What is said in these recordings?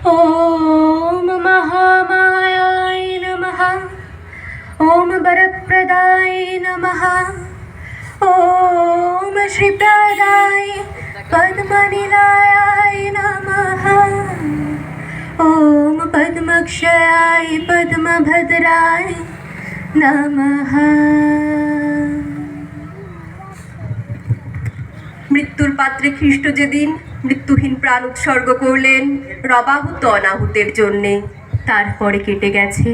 ॐ महामायाय नमः। ॐ वरप्रदाय नमः। ॐ श्रीप्रदाय पद्मनिलयाय नमः। ॐ पद्मक्षयाय पद्मभद्राय नमः। মৃত্যুর পাত্রে খ্রিস্ট যেদিন মৃত্যুহীন প্রাণ উৎসর্গ করলেন রবাহুত অনাহুতের জন্যে, তারপরে কেটে গেছে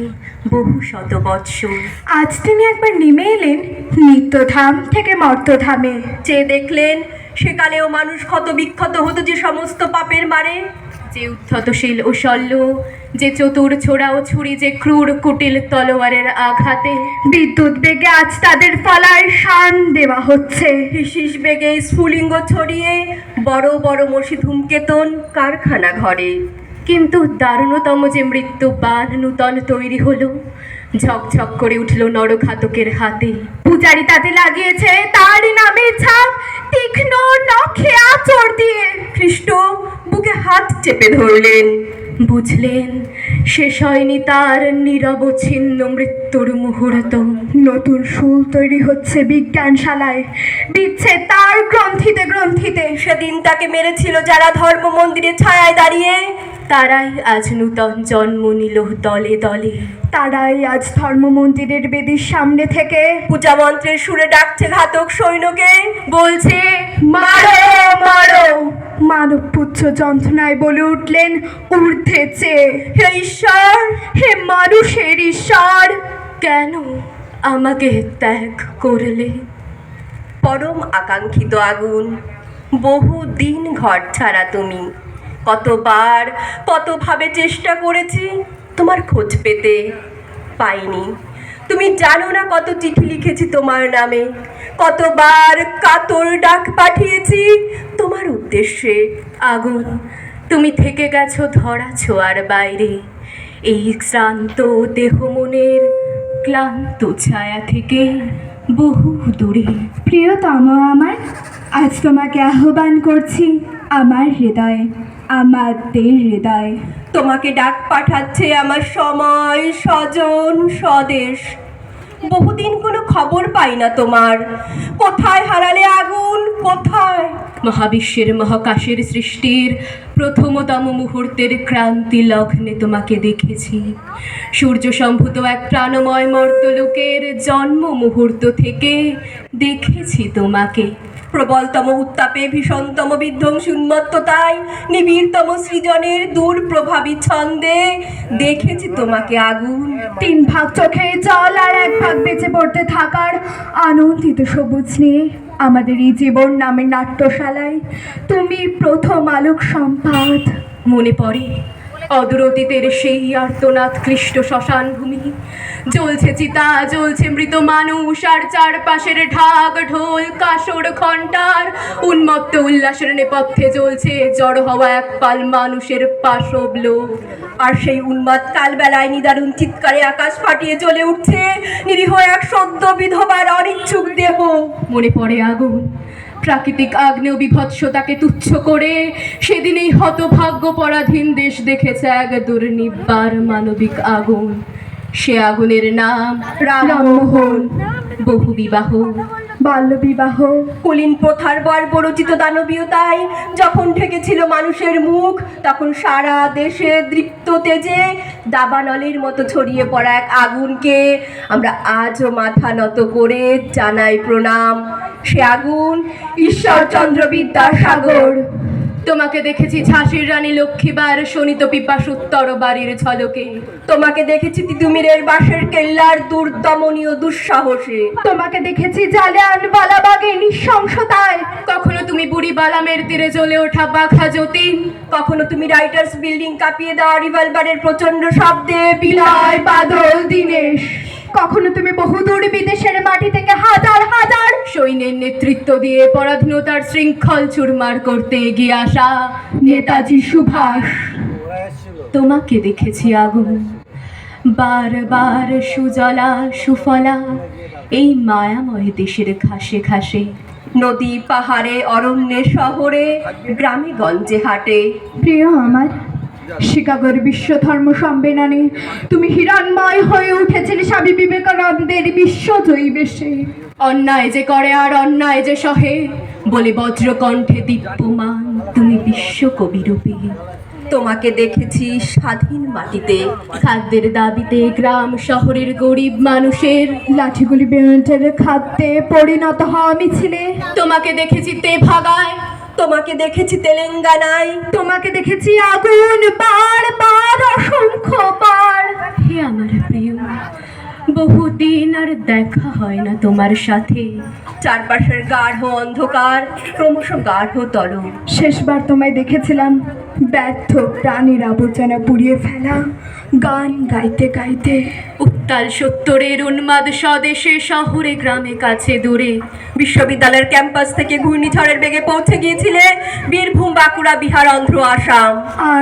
বহু শত বৎসর। আজ তিনি একবার নেমে এলেন নিত্যধাম থেকে মর্তধামে। যে দেখলেন সেকালেও মানুষ ক্ষত বিক্ষত হতো যে সমস্ত পাপের মারে, যে উদ্ধতশীল ও শল্য, যে চতুর ছোড়া ও ছুরি, যে ক্রূর কুটিল তলোয়ারের আঘাতে বিদ্যুৎ বেগে আজ তাদের ফলায় শান দেওয়া হচ্ছে। হিসিস বেগে স্ফুলিঙ্গ ছড়িয়ে বড় বড় মসি ধূমকেতন কারখানা ঘরে। কিন্তু দারুণতম যে মৃত্যু বান নূতন তৈরি হলো, ঝকঝক করে উঠল নরঘাতকের হাতে। পূজারি তাতে লাগিয়েছে তার নামের ছাপ তীক্ষ্ণ নখে আঁচড় দিয়ে। খ্রিস্ট বুকে হাত চেপে ধরলেন, বুঝলেন শেষ হয়নি তার নিরবচ্ছিন্ন মৃত্যুর মুহূর্ত। নতুন শুল তৈরি হচ্ছে বিজ্ঞানশালায়, দিচ্ছে তার গ্রন্থিতে গ্রন্থিতে। সেদিন তাকে মেরেছিল যারা ধর্ম মন্দিরের ছায়ায় দাঁড়িয়ে, তারাই আজ নূতন জন্ম নিল দলে দলে। তারাই আজ ধর্ম মন্দিরের বেদির সামনে থেকে পূজা মন্ত্রের সুরে ডাকছে ঘাতক সৈন্যকে, বলছে মারো মারো। মানব পুত্র যন্ত্রণায় বলে উঠলেন ঊর্ধ্বে চেয়ে, হে ঈশ্বর, হে মানুষের ঈশ্বর, কেন আমাকে ত্যাগ করলে? পরম আকাঙ্ক্ষিত আগুন, বহু দিন ঘর ছাড়া তুমি। কতবার কতভাবে চেষ্টা করেছি তোমার খোঁজ পেতে, পাইনি। তুমি জানো না কত চিঠি লিখেছি তোমার নামে, কতবার কাতর ডাক পাঠিয়েছি তোমার উদ্দেশ্যে। আগুন, তুমি থেকে গেছো ধরা ছোঁয়ার বাইরে, এই শ্রান্ত দেহ মনের ক্লান্ত ছায়া থেকে বহু দূরে। প্রিয়তম আমার, আজ তোমাকে আহ্বান করছি আমার হৃদয়ে, আমাদের হৃদয়ে। তোমাকে ডাক পাঠাচ্ছে আমার সময়, স্বজন, স্বদেশ। বহুদিন কোনো খবর পাই না তোমার। কোথায় হারালে আগুন, কোথায়? মহাবিশ্বের মহাকাশের সৃষ্টির প্রথমতম মুহূর্তের ক্রান্তি লগ্নে তোমাকে দেখেছি। সূর্য সম্ভূত এক প্রাণময় মর্তলোকের জন্ম মুহূর্ত থেকে দেখেছি তোমাকে। প্রবলতম উত্তাপে, ভীষণতম বিধ্বংসী উন্মত্ততায়, নিবিড়তম সৃজনের দূর প্রভাবী ছন্দে দেখেছি তোমাকে আগুন। 3 ভাগ চোখে জল আর 1 ভাগ বেঁচে পড়তে থাকার আনন্দিত সবুজ নিয়ে আমাদের এই জীবন নামের নাট্যশালায় তুমি প্রথম আলোক সম্পাদ। মনে পড়ে অদূর অতীতের সেই আর্তনাদ ক্লিষ্ট শ্মশান ভূমি। জ্বলছে চিতা, জ্বলছে মৃত মানুষ, আর চারপাশের ঢাক ঢোল কাসর ঘণ্টার উন্মত্ত উল্লাসের নেপথ্যে জ্বলছে জড় হওয়া এক পাল মানুষের পাশব লোক। আর সেই উন্মাদ কালবেলায় নিদারুণ চিৎকারে আকাশ ফাটিয়ে জ্বলে উঠছে নিরীহ এক সদ্য বিধবার অনিচ্ছুক দেহ। মনে পড়ে আগুন, প্রাকৃতিক আগ্নেয় বিভৎসতাকে তুচ্ছ করে সেদিন এই হতভাগ্য পরাধীন দেশ দেখেছে এক দুর্নিবার মানবিক আগুন। সে আগুনের নাম রামমোহন। বহু বিবাহ, বাল্যবিবাহ, কুলীন প্রথার বর্বরচিত দানবীয়তায় যখন ঢেকেছিল মানুষের মুখ, তখন সারা দেশে দৃপ্ত তেজে দাবানলের মতো ছড়িয়ে পড়া এক আগুনকে আমরা আজও মাথা নত করে জানাই প্রণাম। সে আগুন ঈশ্বরচন্দ্র বিদ্যাসাগর। তোমাকে দেখেছি ঝাঁসির রানী লক্ষ্মীবার শোণিত পিপাসুত্তর বাড়ির ঝলকে। তোমাকে দেখেছি তিতুমিরের বাঁশের কেল্লার দুর্দমনীয় দুঃসাহসে। তোমাকে দেখেছি জালিয়ানওয়ালাবাগের নৃশংসতায়। কখনো তুমি বুড়ি বালামের তীরে জ্বলে ওঠা বাঘা যতীন, কখনো তুমি রাইটার্স বিল্ডিং কাঁপিয়ে দেওয়া রিভলভারের প্রচন্ড শব্দে বিলয় বাদল দীনেশ। কখনো তুমি বহুদূর বিদেশের মাটি থেকে হাজার হাজার সৈন্যের নেতৃত্ব দিয়ে পরাধীনতার শৃঙ্খল চুরমার করতে এগিয়ে আসা নেতাজি সুভাষ। তোমাকে দেখেছি আগুন, বারবার সুজলা সুফলা এই মায়াময় দেশের ঘাসে ঘাসে, নদী পাহাড়ে অরণ্যে শহরে গ্রামে গঞ্জে হাটে। প্রিয় আমার, শিকাগোর বিশ্ব ধর্ম সম্মেলনে তুমি হিরণময় হয়ে উঠেছিলে স্বামী বিবেকানন্দের বিশ্বজয়ী বেশে। অন্যায় যে করে আর অন্যায় যে সহে, বলে বজ্রকণ্ঠে দীপ্যমান তুমি বিশ্বকবি রূপে। তোমাকে দেখেছি স্বাধীন মাটিতে, খাদ্যের দাবিতে গ্রাম শহরের গরিব মানুষের লাঠিগুলি বেরোটের খাদ্যে পরিণত হওয়া মিছিলে। তোমাকে দেখেছি ভাগায়, তোমাকে দেখেছি তেলেঙ্গানায়, তোমাকে দেখেছি আগুন বারবার অসংখ্যবার। হে আমার প্রিয়, বহুদিন আর দেখা হয় না তোমার সাথে। চারপাশের গাঢ় অন্ধকার ক্রমশ গাঢ়তর। শেষবার তোমায় দেখেছিলাম ব্যর্থ প্রাণীর আবর্জনা পুড়িয়ে ফেলা গান গাইতে গাইতে। উত্তাল সত্তরের উন্মাদ স্বদেশে শহরে গ্রামে কাছে দূরে। বিশ্ববিদ্যালয়ের ক্যাম্পাস থেকে ঘূর্ণিঝড়ের বেগে পৌঁছে গিয়েছিলে বীরভূম, বাঁকুড়া, বিহার, অন্ধ্র, আসাম। আর